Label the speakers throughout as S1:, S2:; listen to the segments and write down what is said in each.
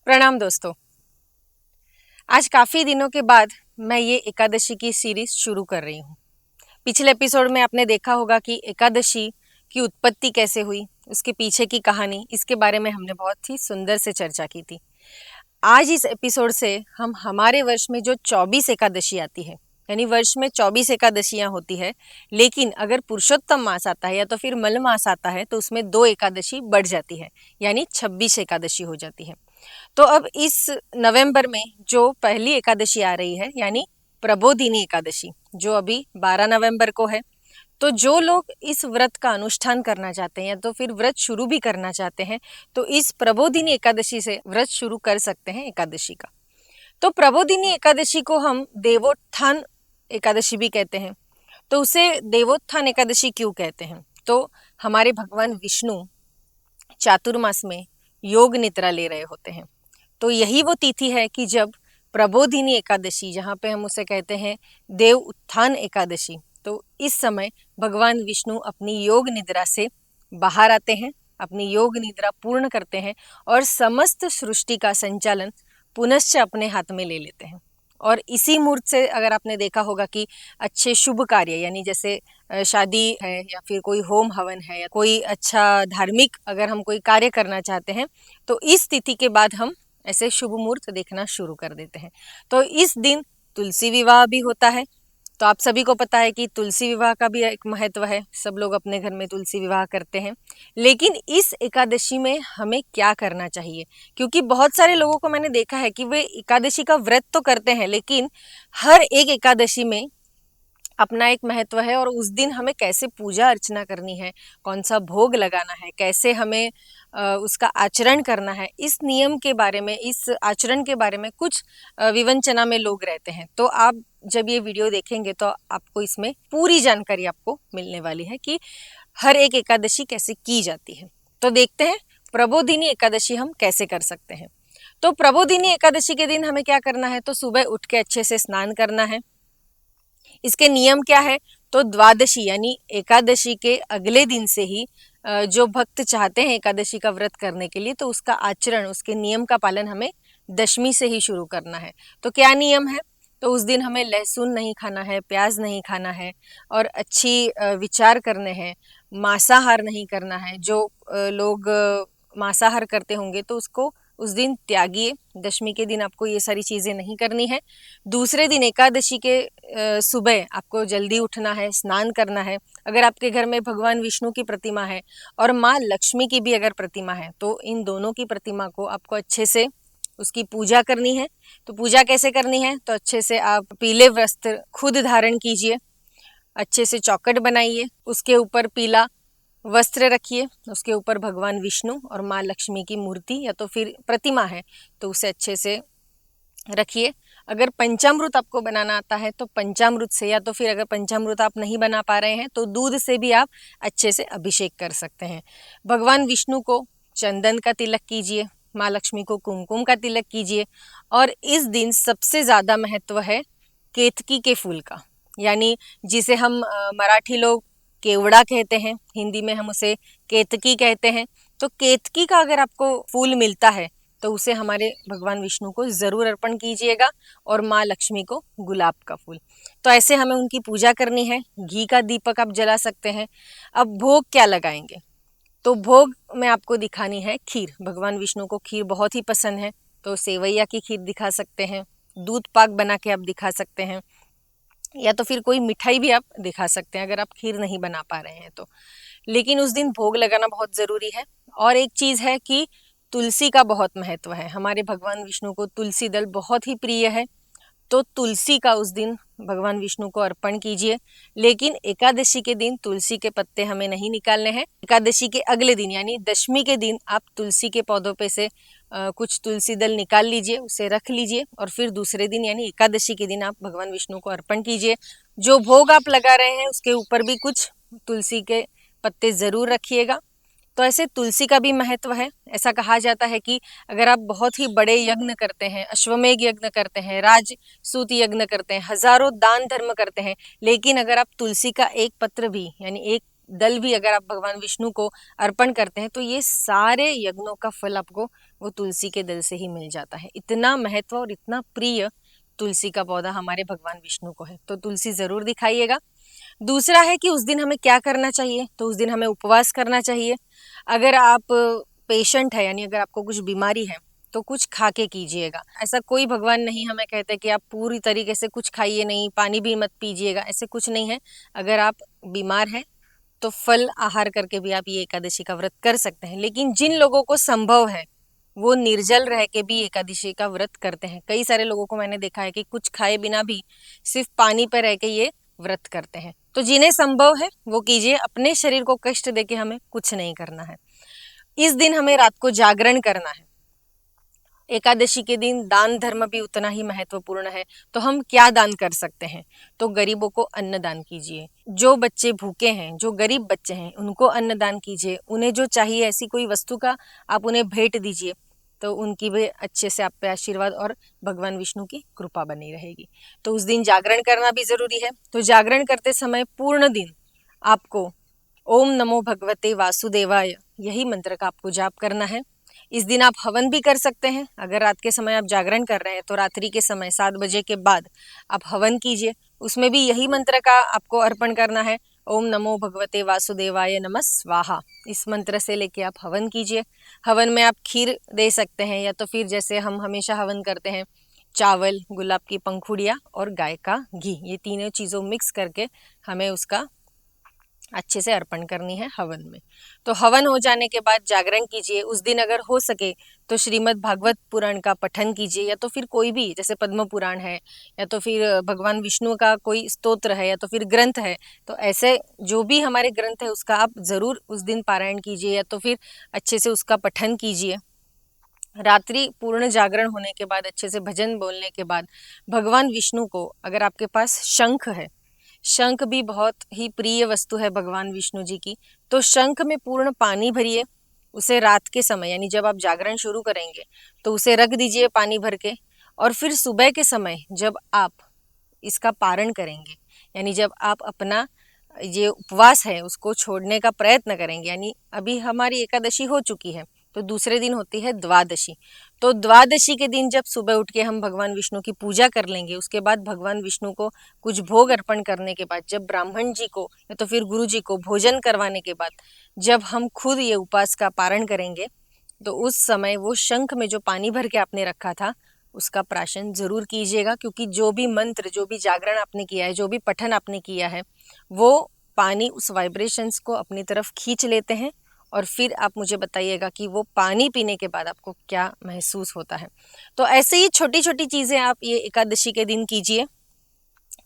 S1: प्रणाम दोस्तों। आज काफी दिनों के बाद मैं ये एकादशी की सीरीज शुरू कर रही हूँ। पिछले एपिसोड में आपने देखा होगा कि एकादशी की उत्पत्ति कैसे हुई, उसके पीछे की कहानी, इसके बारे में हमने बहुत ही सुंदर से चर्चा की थी। आज इस एपिसोड से हम हमारे वर्ष में जो 24 एकादशी आती है, यानी वर्ष में 24 एकादशियां होती है, लेकिन अगर पुरुषोत्तम मास आता है या तो फिर मल मास आता है तो उसमें 2 एकादशी बढ़ जाती है, यानी 26 एकादशी हो जाती है। तो अब इस नवंबर में जो पहली एकादशी आ रही है, यानी प्रबोधिनी एकादशी, जो अभी 12 नवंबर को है, तो जो लोग इस व्रत का अनुष्ठान करना चाहते हैं या तो फिर व्रत शुरू भी करना चाहते हैं, तो इस प्रबोधिनी एकादशी से व्रत शुरू कर सकते हैं एकादशी का। तो प्रबोधिनी एकादशी को हम देवोत्थान एकादशी भी कहते हैं। तो उसे देवोत्थान एकादशी क्यों कहते हैं? तो हमारे भगवान विष्णु चातुर्मास में योग निद्रा ले रहे होते हैं। तो यही वो तिथि है कि जब प्रबोधिनी एकादशी, जहाँ पे हम उसे कहते हैं देव उत्थान एकादशी, तो इस समय भगवान विष्णु अपनी योग निद्रा से बाहर आते हैं, अपनी योग निद्रा पूर्ण करते हैं और समस्त सृष्टि का संचालन पुनश्च अपने हाथ में ले लेते हैं। और इसी मुहूर्त से अगर आपने देखा होगा कि अच्छे शुभ कार्य, यानी जैसे शादी है या फिर कोई होम हवन है या कोई अच्छा धार्मिक अगर हम कोई कार्य करना चाहते हैं, तो इस तिथि के बाद हम ऐसे शुभ मुहूर्त देखना शुरू कर देते हैं। तो इस दिन तुलसी विवाह भी होता है। तो आप सभी को पता है कि तुलसी विवाह का भी एक महत्व है, सब लोग अपने घर में तुलसी विवाह करते हैं। लेकिन इस एकादशी में हमें क्या करना चाहिए? क्योंकि बहुत सारे लोगों को मैंने देखा है कि वे एकादशी का व्रत तो करते हैं, लेकिन हर एक एकादशी में अपना एक महत्व है और उस दिन हमें कैसे पूजा अर्चना करनी है, कौन सा भोग लगाना है, कैसे हमें उसका आचरण करना है, इस नियम के बारे में, इस आचरण के बारे में कुछ विवंचना में लोग रहते हैं। तो आप जब ये वीडियो देखेंगे तो आपको इसमें पूरी जानकारी आपको मिलने वाली है कि हर एक एकादशी कैसे की जाती है। तो देखते हैं प्रबोधिनी एकादशी हम कैसे कर सकते हैं। तो प्रबोधिनी एकादशी के दिन हमें क्या करना है? तो सुबह उठ के अच्छे से स्नान करना है। इसके नियम क्या है? तो द्वादशी यानी एकादशी के अगले दिन से ही जो भक्त चाहते हैं एकादशी का व्रत करने के लिए, तो उसका आचरण, उसके नियम का पालन हमें दशमी से ही शुरू करना है। तो क्या नियम है? तो उस दिन हमें लहसुन नहीं खाना है, प्याज नहीं खाना है और अच्छी विचार करने हैं, मांसाहार नहीं करना है। जो लोग मांसाहार करते होंगे तो उसको उस दिन त्यागिए। दशमी के दिन आपको ये सारी चीजें नहीं करनी है। दूसरे दिन एकादशी के सुबह आपको जल्दी उठना है, स्नान करना है। अगर आपके घर में भगवान विष्णु की प्रतिमा है और माँ लक्ष्मी की भी अगर प्रतिमा है, तो इन दोनों की प्रतिमा को आपको अच्छे से उसकी पूजा करनी है। तो पूजा कैसे करनी है? तो अच्छे से आप पीले वस्त्र खुद धारण कीजिए, अच्छे से चौखट बनाइए, उसके ऊपर पीला वस्त्र रखिए, उसके ऊपर भगवान विष्णु और माँ लक्ष्मी की मूर्ति या तो फिर प्रतिमा है तो उसे अच्छे से रखिए। अगर पंचामृत आपको बनाना आता है तो पंचामृत से, या तो फिर अगर पंचामृत आप नहीं बना पा रहे हैं तो दूध से भी आप अच्छे से अभिषेक कर सकते हैं। भगवान विष्णु को चंदन का तिलक कीजिए, माँ लक्ष्मी को कुमकुम का तिलक कीजिए। और इस दिन सबसे ज़्यादा महत्व है केतकी के फूल का, यानी जिसे हम मराठी लोग केवड़ा कहते हैं, हिंदी में हम उसे केतकी कहते हैं। तो केतकी का अगर आपको फूल मिलता है तो उसे हमारे भगवान विष्णु को जरूर अर्पण कीजिएगा, और माँ लक्ष्मी को गुलाब का फूल। तो ऐसे हमें उनकी पूजा करनी है। घी का दीपक आप जला सकते हैं। अब भोग क्या लगाएंगे? तो भोग में आपको दिखानी है खीर। भगवान विष्णु को खीर बहुत ही पसंद है, तो सेवैया की खीर दिखा सकते हैं, दूध पाक बना के आप दिखा सकते हैं, या तो फिर कोई मिठाई भी आप दिखा सकते हैं अगर आप खीर नहीं बना पा रहे हैं तो। लेकिन उस दिन भोग लगाना बहुत जरूरी है। और एक चीज है कि तुलसी का बहुत महत्व है। हमारे भगवान विष्णु को तुलसी दल बहुत ही प्रिय है, तो तुलसी का उस दिन भगवान विष्णु को अर्पण कीजिए। लेकिन एकादशी के दिन तुलसी के पत्ते हमें नहीं निकालने हैं। एकादशी के अगले दिन यानी दशमी के दिन आप तुलसी के पौधों पे से कुछ तुलसी दल निकाल लीजिए, उसे रख लीजिए और फिर दूसरे दिन यानी एकादशी के दिन आप भगवान विष्णु को अर्पण कीजिए। जो भोग आप लगा रहे हैं उसके ऊपर भी कुछ तुलसी के पत्ते जरूर रखिएगा। तो ऐसे तुलसी का भी महत्व है। ऐसा कहा जाता है कि अगर आप बहुत ही बड़े यज्ञ करते हैं, अश्वमेघ यज्ञ करते हैं, राजसूत यज्ञ करते हैं, हजारों दान धर्म करते हैं, लेकिन अगर आप तुलसी का एक पत्र भी यानी एक दल भी अगर आप भगवान विष्णु को अर्पण करते हैं, तो ये सारे यज्ञों का फल आपको वो तुलसी के दल से ही मिल जाता है। इतना महत्व और इतना प्रिय तुलसी का पौधा हमारे भगवान विष्णु को है, तो तुलसी जरूर दिखाइएगा। दूसरा है कि उस दिन हमें क्या करना चाहिए, तो उस दिन हमें उपवास करना चाहिए। अगर आप पेशेंट है, यानी अगर आपको कुछ बीमारी है, तो कुछ खा के कीजिएगा। ऐसा कोई भगवान नहीं हमें कहते कि आप पूरी तरीके से कुछ खाइए नहीं, पानी भी मत पीजिएगा, ऐसे कुछ नहीं है। अगर आप बीमार हैं तो फल आहार करके भी आप ये एकादशी का व्रत कर सकते हैं। लेकिन जिन लोगों को संभव है वो निर्जल रह के भी एकादशी का व्रत करते हैं। कई सारे लोगों को मैंने देखा है कि कुछ खाए बिना भी सिर्फ पानी पर रह के ये व्रत करते हैं। तो जिन्हें संभव है वो कीजिए, अपने शरीर को कष्ट देके हमें कुछ नहीं करना है। इस दिन हमें रात को जागरण करना है। एकादशी के दिन दान धर्म भी उतना ही महत्वपूर्ण है। तो हम क्या दान कर सकते हैं, तो गरीबों को अन्न दान कीजिए। जो बच्चे भूखे हैं, जो गरीब बच्चे हैं, उनको अन्न दान कीजिए। उन्हें जो चाहिए ऐसी कोई वस्तु का आप उन्हें भेंट दीजिए, तो उनकी भी अच्छे से आप पे आशीर्वाद और भगवान विष्णु की कृपा बनी रहेगी। तो उस दिन जागरण करना भी जरूरी है। तो जागरण करते समय पूर्ण दिन आपको ओम नमो भगवते वासुदेवाय यही मंत्र का आपको जाप करना है। इस दिन आप हवन भी कर सकते हैं। अगर रात के समय आप जागरण कर रहे हैं तो रात्रि के समय 7 बजे के बाद आप हवन कीजिए। उसमें भी यही मंत्र का आपको अर्पण करना है, ओम नमो भगवते वासुदेवाय नमः स्वाहा। इस मंत्र से लेके आप हवन कीजिए। हवन में आप खीर दे सकते हैं, या तो फिर जैसे हम हमेशा हवन करते हैं, चावल, गुलाब की पंखुड़ियाँ और गाय का घी, ये तीनों चीज़ों मिक्स करके हमें उसका अच्छे से अर्पण करनी है हवन में। तो हवन हो जाने के बाद जागरण कीजिए। उस दिन अगर हो सके तो श्रीमद् भागवत पुराण का पठन कीजिए, या तो फिर कोई भी जैसे पद्म पुराण है, या तो फिर भगवान विष्णु का कोई स्तोत्र है, या तो फिर ग्रंथ है। तो ऐसे जो भी हमारे ग्रंथ है उसका आप जरूर उस दिन पारायण कीजिए, या तो फिर अच्छे से उसका पठन कीजिए। रात्रि पूर्ण जागरण होने के बाद अच्छे से भजन बोलने के बाद भगवान विष्णु को, अगर आपके पास शंख है, शंख भी बहुत ही प्रिय वस्तु है भगवान विष्णु जी की, तो शंख में पूर्ण पानी भरिए। उसे रात के समय यानी जब आप जागरण शुरू करेंगे तो उसे रख दीजिए पानी भर के। और फिर सुबह के समय जब आप इसका पारण करेंगे, यानी जब आप अपना ये उपवास है उसको छोड़ने का प्रयत्न करेंगे, यानी अभी हमारी एकादशी हो चुकी है तो दूसरे दिन होती है द्वादशी। तो द्वादशी के दिन जब सुबह उठ के हम भगवान विष्णु की पूजा कर लेंगे, उसके बाद भगवान विष्णु को कुछ भोग अर्पण करने के बाद, जब ब्राह्मण जी को या तो फिर गुरु जी को भोजन करवाने के बाद जब हम खुद ये उपवास का पारण करेंगे, तो उस समय वो शंख में जो पानी भर के आपने रखा था उसका प्राशन जरूर कीजिएगा। क्योंकि जो भी मंत्र, जो भी जागरण आपने किया है, जो भी पठन आपने किया है, वो पानी उस वाइब्रेशंस को अपनी तरफ खींच लेते हैं। और फिर आप मुझे बताइएगा कि वो पानी पीने के बाद आपको क्या महसूस होता है। तो ऐसे ही छोटी छोटी चीज़ें आप ये एकादशी के दिन कीजिए।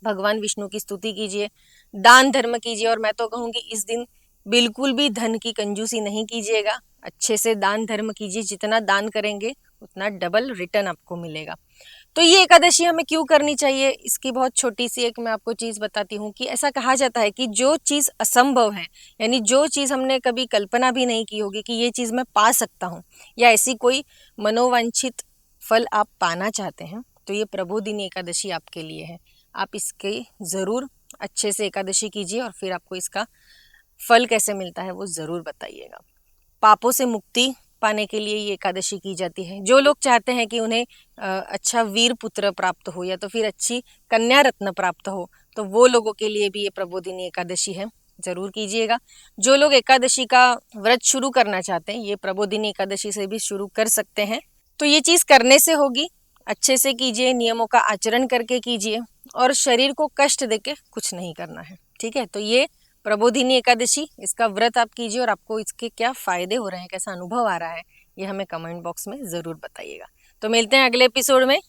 S1: भगवान विष्णु की स्तुति कीजिए, दान धर्म कीजिए। और मैं तो कहूँगी इस दिन बिल्कुल भी धन की कंजूसी नहीं कीजिएगा। अच्छे से दान धर्म कीजिए, जितना दान करेंगे उतना डबल रिटर्न आपको मिलेगा। तो ये एकादशी हमें क्यों करनी चाहिए, इसकी बहुत छोटी सी एक मैं आपको चीज़ बताती हूँ कि ऐसा कहा जाता है कि जो चीज़ असंभव है, यानी जो चीज़ हमने कभी कल्पना भी नहीं की होगी कि ये चीज़ मैं पा सकता हूँ, या ऐसी कोई मनोवांछित फल आप पाना चाहते हैं, तो ये प्रबोधिनी एकादशी आपके लिए है। आप इसके ज़रूर अच्छे से एकादशी कीजिए और फिर आपको इसका फल कैसे मिलता है वो ज़रूर बताइएगा। पापों से मुक्ति पाने के लिए ये एकादशी की जाती है। जो लोग चाहते हैं कि उन्हें अच्छा वीर पुत्र प्राप्त हो, या तो फिर अच्छी कन्या रत्न प्राप्त हो, तो वो लोगों के लिए भी ये प्रबोधिनी एकादशी है, जरूर कीजिएगा। जो लोग एकादशी का व्रत शुरू करना चाहते हैं, ये प्रबोधिनी एकादशी से भी शुरू कर सकते हैं। तो ये चीज़ करने से होगी, अच्छे से कीजिए, नियमों का आचरण करके कीजिए, और शरीर को कष्ट देके कुछ नहीं करना है। ठीक है, तो ये प्रबोधिनी एकादशी, इसका व्रत आप कीजिए और आपको इसके क्या फायदे हो रहे हैं, कैसा अनुभव आ रहा है, ये हमें कमेंट बॉक्स में ज़रूर बताइएगा। तो मिलते हैं अगले एपिसोड में।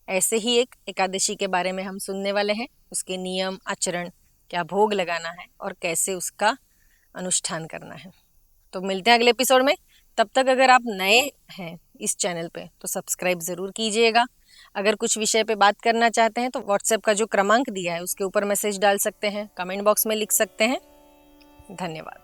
S1: ऐसे ही एक एकादशी के बारे में हम सुनने वाले हैं, उसके नियम, आचरण, क्या भोग लगाना है और कैसे उसका अनुष्ठान करना है। तो मिलते हैं अगले एपिसोड में। तब तक अगर आप नए हैं इस चैनल पे तो सब्सक्राइब ज़रूर कीजिएगा। अगर कुछ विषय पे बात करना चाहते हैं तो व्हाट्सएप का जो क्रमांक दिया है उसके ऊपर मैसेज डाल सकते हैं, कमेंट बॉक्स में लिख सकते हैं। धन्यवाद।